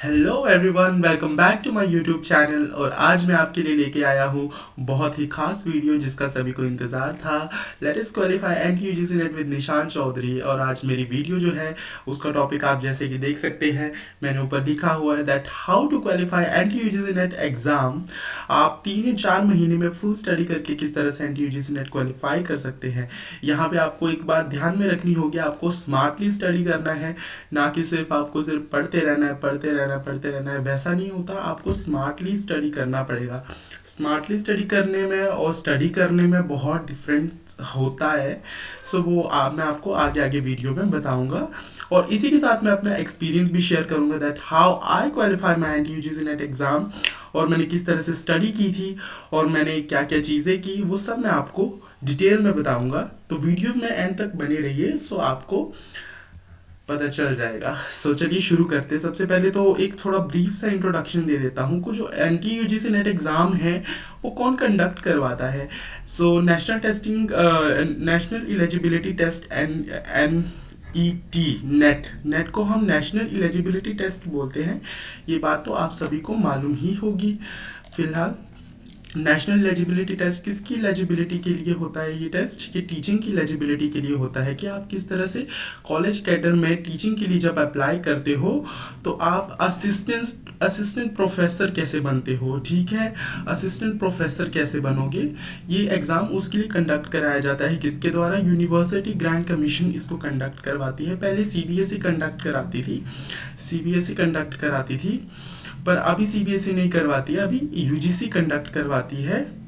Hello everyone, welcome back to my YouTube channel. और आज मैं आपके लिए लेके आया हूँ बहुत ही खास वीडियो जिसका सभी को इंतज़ार था। Let us qualify NTA UGC NET with Nishan Chaudhary. और आज मेरी वीडियो जो है उसका टॉपिक आप जैसे कि देख सकते हैं, मैंने ऊपर लिखा हुआ है that how to qualify NTA UGC NET exam. आप 3 या 4 महीने में फुल स्टडी करके किस तरह से एनटीयूजीसी नेट क्वालिफाई कर सकते हैं। यहाँ पे आपको एक बात ध्यान में रखनी होगी, आपको स्मार्टली स्टडी करना है, ना कि सिर्फ आपको सिर्फ पढ़ते रहना है। वैसा नहीं होता, आपको स्मार्टली स्टडी करना पड़ेगा। स्मार्टली स्टडी करने में और स्टडी करने में बहुत डिफरेंट होता है। वो मैं आपको आगे आगे वीडियो में बताऊंगा। और इसी के साथ मैं अपना एक्सपीरियंस भी शेयर करूंगा that how I qualify my NTA UGC NET exam, और मैंने किस तरह से स्टडी की थी और मैंने क्या क्या चीज़ें की, वो सब मैं आपको डिटेल में बताऊंगा। तो वीडियो में एंड तक बने रहिए, आपको पता चल जाएगा। चलिए शुरू करते हैं। सबसे पहले तो एक थोड़ा ब्रीफ सा इंट्रोडक्शन दे देता हूँ को जो N T U G C NET exam है वो कौन कंडक्ट करवाता है। National eligibility test N E T NET को हम नेशनल एलिजिबिलिटी टेस्ट बोलते हैं। ये बात तो आप सभी को मालूम ही होगी। फिलहाल नेशनल एलिजिबिलिटी टेस्ट किसकी एलिजिबिलिटी के लिए होता है? ये टेस्ट ये टीचिंग की एलिजिबिलिटी के लिए होता है कि आप किस तरह से कॉलेज कैडर में टीचिंग के लिए जब अप्लाई करते हो तो आप असिस्टेंट प्रोफेसर कैसे बनते हो। ठीक है, असिस्टेंट प्रोफेसर कैसे बनोगे, ये एग्ज़ाम उसके लिए कंडक्ट कराया जाता है। किसके द्वारा? यूनिवर्सिटी ग्रांट कमीशन इसको कंडक्ट करवाती है। पहले सीबीएसई कंडक्ट कराती थी, पर अभी सीबीएसई नहीं करवाती है, अभी यूजीसी कंडक्ट करवाती है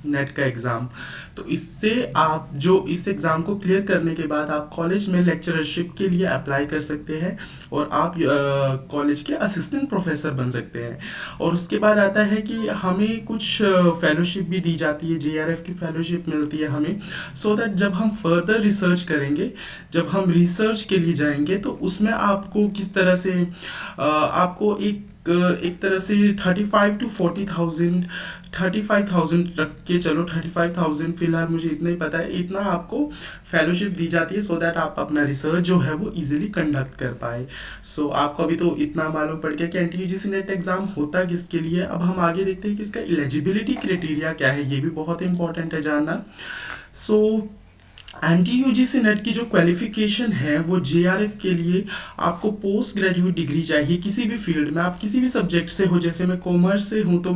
नेट का एग्ज़ाम। तो इससे आप जो इस एग्ज़ाम को क्लियर करने के बाद आप कॉलेज में लेक्चरशिप के लिए अप्लाई कर सकते हैं और आप कॉलेज के असिस्टेंट प्रोफेसर बन सकते हैं। और उसके बाद आता है कि हमें कुछ फेलोशिप भी दी जाती है, जेआरएफ की फेलोशिप मिलती है हमें, दैट जब हम फर्दर रिसर्च करेंगे, जब हम रिसर्च के लिए जाएंगे तो उसमें आपको किस तरह से आपको एक तरह से 35,000 रख के चलो, 35,000 फिलहाल मुझे इतना ही पता है, इतना आपको फेलोशिप दी जाती है दैट आप अपना रिसर्च जो है वो इजीली कंडक्ट कर पाए। आपको अभी तो इतना मालूम पड़ गया कि एनटीयूजीसी नेट एग्जाम होता किसके लिए। अब हम आगे देखते हैं कि इसका एलिजिबिलिटी क्राइटेरिया क्या है, ये भी बहुत इंपॉर्टेंट है जानना। एनटीयूजीसी नेट की जो क्वालिफिकेशन है वो जेआरएफ के लिए आपको पोस्ट ग्रेजुएट डिग्री चाहिए किसी भी फील्ड में, आप किसी भी सब्जेक्ट से हो। जैसे मैं कॉमर्स से हूँ तो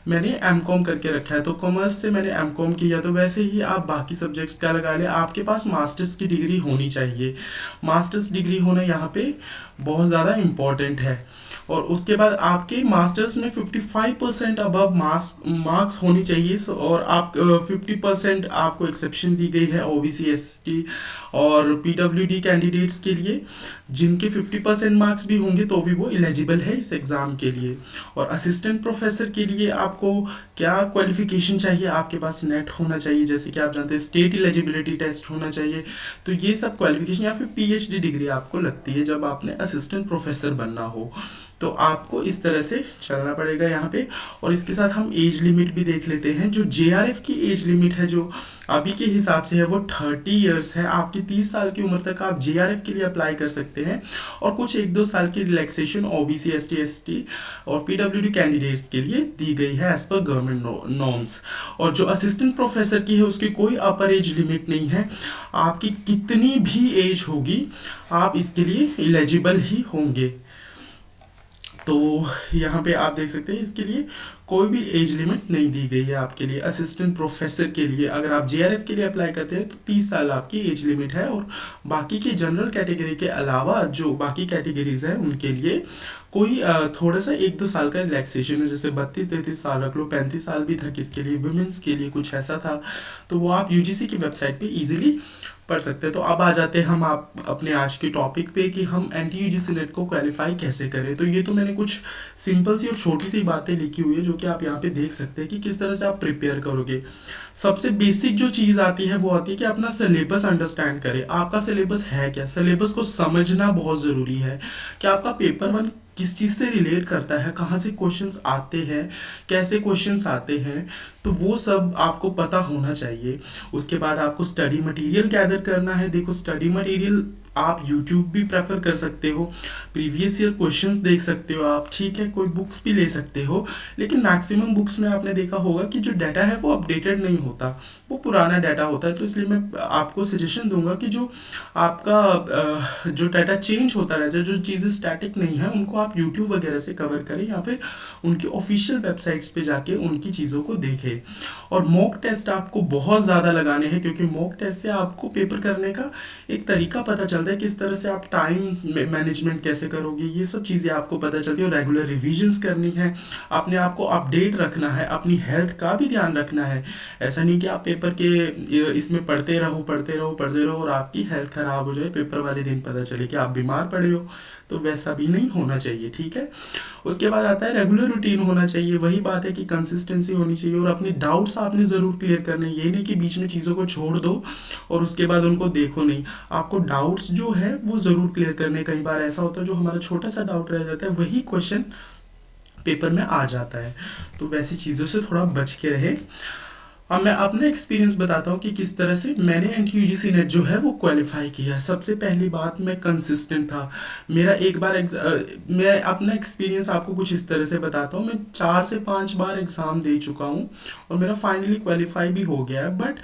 मैंने एमकॉम करके रखा है, तो कॉमर्स से मैंने एमकॉम किया, तो वैसे ही आप बाकी सब्जेक्ट्स का लगा ले, आपके पास मास्टर्स की डिग्री होनी चाहिए। मास्टर्स डिग्री होना यहाँ पे बहुत ज़्यादा इम्पॉर्टेंट है। और उसके बाद आपके मास्टर्स में 55% अबव मार्क्स होनी चाहिए। और आप 50% आपको एक्सेप्शन दी गई है ओबीसी एसटी और पीडब्ल्यूडी कैंडिडेट्स के लिए, जिनके 50% मार्क्स भी होंगे तो भी वो एलिजिबल है इस एग्ज़ाम के लिए। और असिस्टेंट प्रोफेसर के लिए आपको क्या क्वालिफिकेशन चाहिए? आपके पास नेट होना चाहिए, जैसे कि आप जानते हैं स्टेट एलिजिबिलिटी टेस्ट होना चाहिए। तो ये सब क्वालिफिकेशन या फिर पीएचडी डिग्री आपको लगती है जब आपने असिस्टेंट प्रोफेसर बनना हो। तो आपको इस तरह से चलना पड़ेगा यहाँ पे। और इसके साथ हम एज लिमिट भी देख लेते हैं। जो जेआरएफ की एज लिमिट है जो अभी के हिसाब से है वो 30 इयर्स है। आपकी 30 साल की उम्र तक आप जेआरएफ के लिए अप्लाई कर सकते हैं। और कुछ 1-2 साल की रिलैक्सेशन ओबीसी एसटी और पीडब्ल्यूडी कैंडिडेट्स के लिए दी गई है एज पर गवर्नमेंट नॉर्म्स। और जो असिस्टेंट प्रोफेसर की है उसकी कोई अपर एज लिमिट नहीं है। आपकी कितनी भी एज होगी आप इसके लिए एलिजिबल ही होंगे। तो यहाँ पे आप देख सकते हैं इसके लिए कोई भी एज लिमिट नहीं दी गई है आपके लिए। असिस्टेंट प्रोफेसर के लिए अगर आप जेआरएफ के लिए अप्लाई करते हैं तो 30 साल आपकी एज लिमिट है। और बाकी की जनरल कैटेगरी के अलावा जो बाकी कैटेगरीज हैं उनके लिए कोई थोड़ा सा 1-2 साल का रिलैक्सेशन है, जैसे 32-33 साल रख लो, 35 साल भी था किसके लिए, वुमेन्स के लिए कुछ ऐसा था। तो वो आप यूजीसी की वेबसाइट पे इजीली पढ़ सकते हैं। तो अब आ जाते हैं हम आप अपने आज के टॉपिक पे कि हम एनटीयूजीसी नेट को क्वालिफाई कैसे करें। तो ये तो मैंने कुछ सिंपल सी और छोटी सी बातें लिखी हुई है जो कि आप यहाँ पे देख सकते हैं कि किस तरह से आप प्रिपेयर करोगे। सबसे बेसिक जो चीज़ आती है वो आती है कि अपना सिलेबस अंडरस्टैंड करें। आपका सिलेबस है क्या? सिलेबस को समझना बहुत ज़रूरी है कि आपका पेपर 1 किस चीज़ से रिलेट करता है, कहाँ से क्वेश्चंस आते हैं, कैसे क्वेश्चंस आते हैं, तो वो सब आपको पता होना चाहिए। उसके बाद आपको स्टडी मटेरियल गैदर करना है। देखो स्टडी मटेरियल आप यूट्यूब भी प्रेफर कर सकते हो, प्रीवियस ईयर क्वेश्चंस देख सकते हो आप, ठीक है, कोई बुक्स भी ले सकते हो। लेकिन मैक्सिमम बुक्स में आपने देखा होगा कि जो डाटा है वो अपडेटेड नहीं होता, वो पुराना डाटा होता है। तो इसलिए मैं आपको सजेशन दूंगा कि जो आपका जो डाटा चेंज होता रहता है, जो चीज़ें स्टैटिक नहीं है, उनको आप यूट्यूब वगैरह से कवर करें या फिर उनकी ऑफिशियल वेबसाइट्स पे जाके उनकी चीज़ों को देखें। और मॉक टेस्ट आपको बहुत ज़्यादा लगाने हैं, क्योंकि मॉक टेस्ट से आपको पेपर करने का एक तरीका पता चलता है, किस तरह से आप टाइम मैनेजमेंट कैसे करोगे, ये सब चीज़ें आपको पता चलती है। और रेगुलर रिविजन्स करनी है, अपने आप को अपडेट रखना है, अपनी हेल्थ का भी ध्यान रखना है। ऐसा नहीं कि आप पेपर के इसमें पढ़ते रहो पढ़ते रहो पढ़ते रहो और आपकी हेल्थ खराब हो जाए, पेपर वाले दिन पता चले कि आप बीमार पड़े हो, तो वैसा भी नहीं होना चाहिए, ठीक है। उसके बाद आता है रेगुलर रूटीन होना चाहिए। वही बात है कि कंसिस्टेंसी होनी चाहिए, और अपने डाउट्स आपने ज़रूर क्लियर करने, ये नहीं कि बीच में चीज़ों को छोड़ दो और उसके बाद उनको देखो नहीं। आपको डाउट्स जो है वो ज़रूर क्लियर करने। कई बार ऐसा होता है जो हमारा छोटा सा डाउट रह जाता है, वही क्वेश्चन पेपर में आ जाता है, तो वैसी चीज़ों से थोड़ा बच के रहे। अब मैं अपना एक्सपीरियंस बताता हूँ कि किस तरह से मैंने एनटीयूजीसी नेट जो है वो क्वालिफाई किया। सबसे पहली बात, मैं कंसिस्टेंट था। मेरा एक बार मैं अपना एक्सपीरियंस आपको कुछ इस तरह से बताता हूँ। मैं 4 से 5 बार एग्ज़ाम दे चुका हूँ और मेरा फाइनली क्वालिफाई भी हो गया है। बट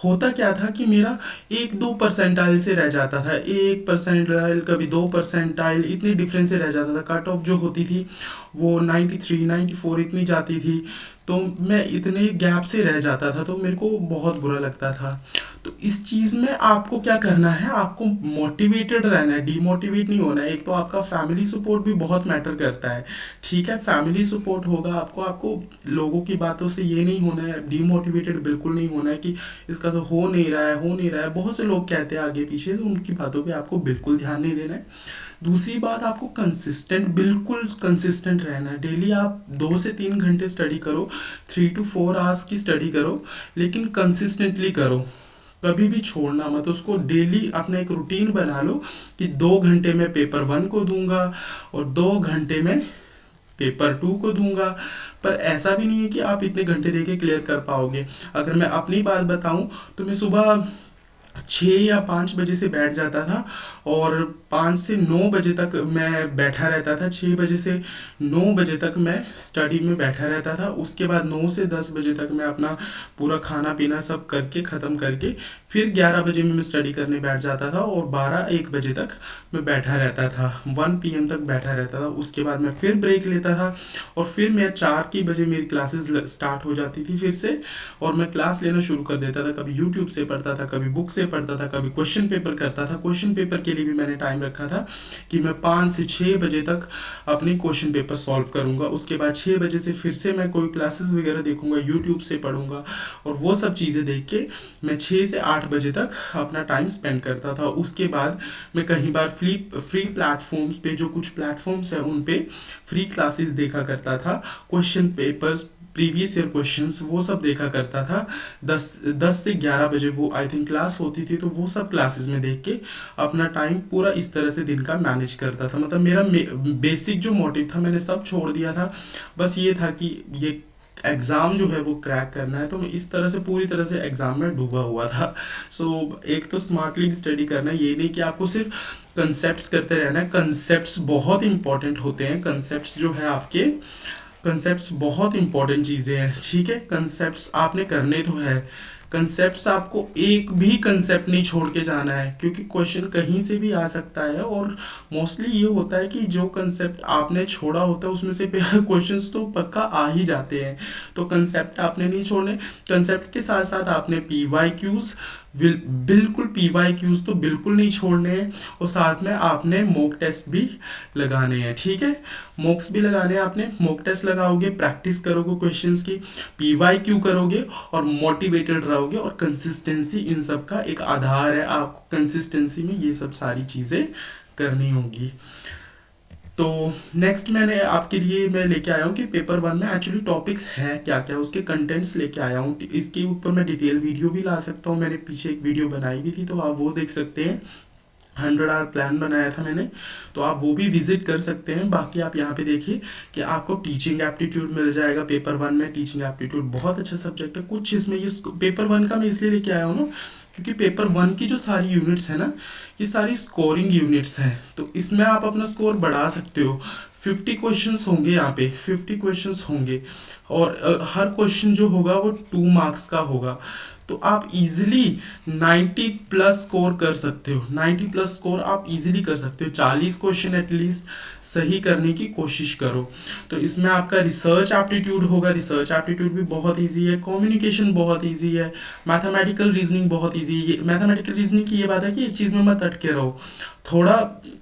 होता क्या था कि मेरा 1-2 परसेंटाइल से रह जाता था, 1 परसेंटाइल कभी 2 परसेंटाइल, इतनी डिफरेंस से रह जाता था। कट ऑफ जो होती थी वो 93 94 इतनी जाती थी, तो मैं इतने गैप से रह जाता था, तो मेरे को बहुत बुरा लगता था। तो इस चीज़ में आपको क्या करना है, आपको मोटिवेटेड रहना है, डीमोटिवेट नहीं होना है। एक तो आपका फैमिली सपोर्ट भी बहुत मैटर करता है, ठीक है। फैमिली सपोर्ट होगा आपको, आपको लोगों की बातों से ये नहीं होना है, डीमोटिवेटेड बिल्कुल नहीं होना है कि इसका तो हो नहीं रहा है, हो नहीं रहा है। बहुत से लोग कहते हैं आगे पीछे, तो उनकी बातों पे आपको बिल्कुल ध्यान नहीं देना है। दूसरी बात, आपको कंसिस्टेंट, बिल्कुल कंसिस्टेंट रहना है। डेली आप 2 से 3 घंटे स्टडी करो, 3 to 4 आवर्स की स्टडी करो, लेकिन कंसिस्टेंटली करो, कभी भी छोड़ना मत उसको। डेली अपना एक रूटीन बना लो कि 2 घंटे में पेपर 1 को दूंगा और 2 घंटे में पेपर 2 को दूंगा। पर ऐसा भी नहीं है कि आप इतने घंटे देके क्लियर कर पाओगे। अगर मैं अपनी बात बताऊं तो मैं सुबह 6 या 5 बजे से बैठ जाता था और 5 से 9 बजे तक मैं बैठा रहता था। 6 बजे से 9 बजे तक मैं स्टडी में बैठा रहता था। उसके बाद 9 से 10 बजे तक मैं अपना पूरा खाना पीना सब करके ख़त्म करके फिर 11 बजे में मैं स्टडी करने बैठ जाता था और 12-1 बजे तक मैं बैठा रहता था, 1 PM तक बैठा रहता था। उसके बाद मैं फिर ब्रेक लेता था और फिर मैं 4 बजे मेरी क्लासेस स्टार्ट हो जाती थी फिर से, और मैं क्लास लेना शुरू कर देता था। कभी यूट्यूब से पढ़ता था, कभी बुक से पढ़ता था, कभी क्वेश्चन पेपर करता था। क्वेश्चन पेपर के लिए भी मैंने टाइम रखा था कि मैं 5 से 6 बजे तक अपनी क्वेश्चन पेपर सॉल्व करूंगा। उसके बाद 6 बजे से फिर से मैं कोई क्लासेस वगैरह देखूंगा, यूट्यूब से पढ़ूंगा, और वो सब चीज़ें देख के मैं 6 से 8 बजे तक अपना टाइम स्पेंड करता था। उसके बाद मैं कहीं बार फ्री प्लेटफॉर्म्स पे, जो कुछ प्लेटफॉर्म्स हैं उन पे फ्री क्लासेस देखा करता था, question papers, previous year questions, वो सब देखा करता था। 10 से 11 बजे वो आई थिंक क्लास होती थी, तो वो सब क्लासेस में देख के अपना टाइम पूरा इस तरह से दिन का मैनेज करता था। मतलब मेरा बेसिक जो मोटिव था मैंने सब छोड़ दिया था, बस ये था कि ये एग्ज़ाम जो है वो क्रैक करना है। तो मैं इस तरह से पूरी तरह से एग्ज़ाम में डूबा हुआ था। एक तो स्मार्टली स्टडी करना है, ये नहीं कि आपको सिर्फ कंसेप्ट्स करते रहना है। कंसेप्ट्स बहुत इंपॉर्टेंट होते हैं, कंसेप्ट्स जो है आपके, कंसेप्ट्स बहुत इंपॉर्टेंट चीज़ें हैं, ठीक है। कंसेप्ट्स आपने करने तो है, कंसेप्ट्स आपको एक भी कंसेप्ट नहीं छोड़ के जाना है, क्योंकि क्वेश्चन कहीं से भी आ सकता है। और मोस्टली ये होता है कि जो कंसेप्ट आपने छोड़ा होता है उसमें से क्वेश्चंस तो पक्का आ ही जाते हैं। तो कंसेप्ट आपने नहीं छोड़ने। कंसेप्ट के साथ साथ आपने PYQs, बिल्कुल PYQs तो बिल्कुल नहीं छोड़ने हैं, और साथ में आपने मॉक टेस्ट भी लगाने हैं, ठीक है। मॉक्स भी लगाने हैं, आपने मॉक टेस्ट लगाओगे, प्रैक्टिस करोगे क्वेश्चंस की, PYQ करोगे और मोटिवेटेड रहोगे। और कंसिस्टेंसी इन सब का एक आधार है, आपको कंसिस्टेंसी में ये सब सारी चीज़ें करनी होगी। तो नेक्स्ट मैंने आपके लिए मैं लेके आया हूँ कि पेपर 1 में एक्चुअली टॉपिक्स है क्या क्या, उसके कंटेंट्स लेके आया हूँ। इसके ऊपर मैं डिटेल वीडियो भी ला सकता हूँ, मैंने पीछे एक वीडियो बनाई भी थी, तो आप वो देख सकते हैं। 100 आवर प्लान बनाया था मैंने, तो आप वो भी विजिट कर सकते हैं। बाकी आप यहाँ पे देखिए कि आपको टीचिंग एप्टीट्यूड मिल जाएगा पेपर 1 में। टीचिंग एप्टीट्यूड बहुत अच्छा सब्जेक्ट है। कुछ इसमें ये पेपर 1 का मैं इसलिए लेके आया हूँ ना, क्योंकि पेपर 1 की जो सारी यूनिट्स है ना, ये सारी स्कोरिंग यूनिट्स हैं, तो इसमें आप अपना स्कोर बढ़ा सकते हो। 50 क्वेश्चंस होंगे यहाँ पे, 50 क्वेश्चंस होंगे, और हर क्वेश्चन जो होगा वो 2 मार्क्स का होगा। तो आप इजीली 90 प्लस स्कोर कर सकते हो, 90 प्लस स्कोर आप इजीली कर सकते हो। 40 क्वेश्चन एटलीस्ट सही करने की कोशिश करो। तो इसमें आपका रिसर्च एप्टीट्यूड होगा, रिसर्च एप्टीट्यूड भी बहुत इजी है, कम्युनिकेशन बहुत इजी है, मैथमेटिकल रीजनिंग बहुत इजी है। मैथमेटिकल रीजनिंग की ये बात है कि एक चीज़ में मत अटके रहो, थोड़ा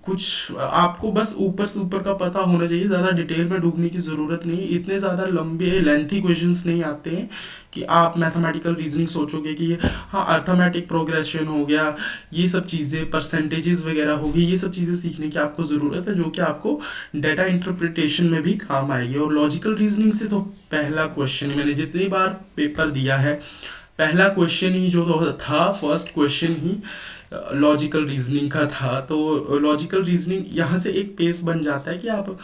कुछ आपको बस ऊपर से ऊपर का पता होना चाहिए, ज़्यादा डिटेल में डूबने की ज़रूरत नहीं है। इतने ज़्यादा लंबे लेंथी क्वेश्चंस नहीं आते हैं कि आप मैथमेटिकल रीजनिंग सोचोगे कि ये, हाँ अर्थमेटिक प्रोग्रेशन हो गया, ये सब चीज़ें परसेंटेजेस वगैरह हो गई, ये सब चीज़ें सीखने की आपको ज़रूरत है, जो कि आपको डाटा इंटरप्रिटेशन में भी काम आएगी। और लॉजिकल रीजनिंग से तो पहला क्वेश्चन, मैंने जितनी बार पेपर दिया है, पहला क्वेश्चन ही जो था, फर्स्ट क्वेश्चन ही लॉजिकल रीजनिंग का था। तो लॉजिकल रीजनिंग यहाँ से एक पेस बन जाता है कि आप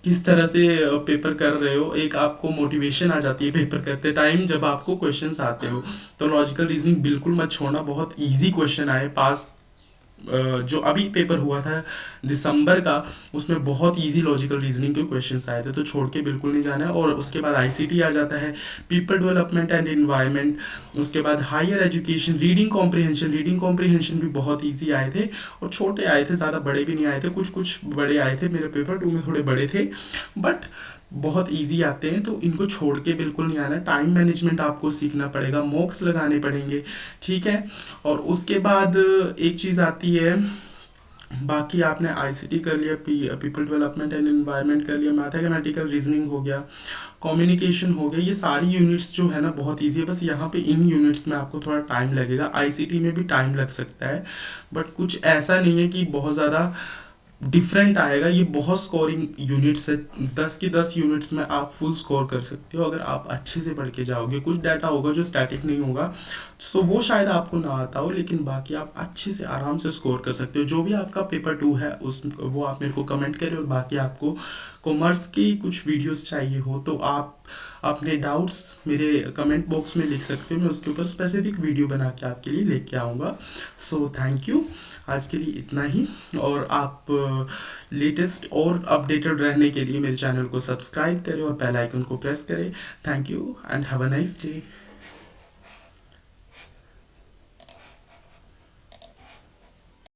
किस तरह से पेपर कर रहे हो, एक आपको मोटिवेशन आ जाती है पेपर करते टाइम जब आपको क्वेश्चंस आते हो। तो लॉजिकल रीजनिंग बिल्कुल मत छोड़ना, बहुत इजी क्वेश्चन आए पास। जो अभी पेपर हुआ था दिसंबर का, उसमें बहुत इजी लॉजिकल रीजनिंग के क्वेश्चंस आए थे, तो छोड़ के बिल्कुल नहीं जाना है। और उसके बाद आईसीटी आ जाता है, पीपल डेवलपमेंट एंड एनवायरनमेंट, उसके बाद हायर एजुकेशन, रीडिंग कॉम्प्रिहेंशन भी बहुत इजी आए थे, और छोटे आए थे, ज़्यादा बड़े भी नहीं आए थे, कुछ कुछ बड़े आए थे, मेरे पेपर 2 में थोड़े बड़े थे, बट बहुत इजी आते हैं। तो इनको छोड़ के बिल्कुल नहीं आना। टाइम मैनेजमेंट आपको सीखना पड़ेगा, मॉक्स लगाने पड़ेंगे, ठीक है। और उसके बाद एक चीज़ आती है, बाकी आपने आईसीटी कर लिया, पीपल डेवलपमेंट एंड एनवायरनमेंट कर लिया, मैथमेटिकल रीजनिंग हो गया, कम्युनिकेशन हो गया, ये सारी यूनिट्स जो है ना बहुत इजी है। बस यहाँ पे इन यूनिट्स में आपको थोड़ा टाइम लगेगा, आईसीटी में भी टाइम लग सकता है, बट कुछ ऐसा नहीं है कि बहुत ज़्यादा डिफरेंट आएगा। ये बहुत स्कोरिंग यूनिट्स है, 10 की 10 यूनिट्स में आप फुल स्कोर कर सकते हो अगर आप अच्छे से पढ़ के जाओगे। कुछ डाटा होगा जो स्टैटिक नहीं होगा, सो वो शायद आपको ना आता हो, लेकिन बाकी आप अच्छे से आराम से स्कोर कर सकते हो। जो भी आपका पेपर 2 है उस वो आप मेरे को कमेंट करें। और बाकी आपको कॉमर्स की कुछ वीडियोस चाहिए हो तो आप अपने डाउट्स मेरे कमेंट बॉक्स में लिख सकते हो, मैं उसके ऊपर स्पेसिफिक वीडियो बना के आपके लिए लेके आऊँगा। सो थैंक यू, आज के लिए इतना ही। और आप लेटेस्ट और अपडेटेड रहने के लिए मेरे चैनल को सब्सक्राइब करें और बेल आइकन को प्रेस करें। Thank you and have a nice day.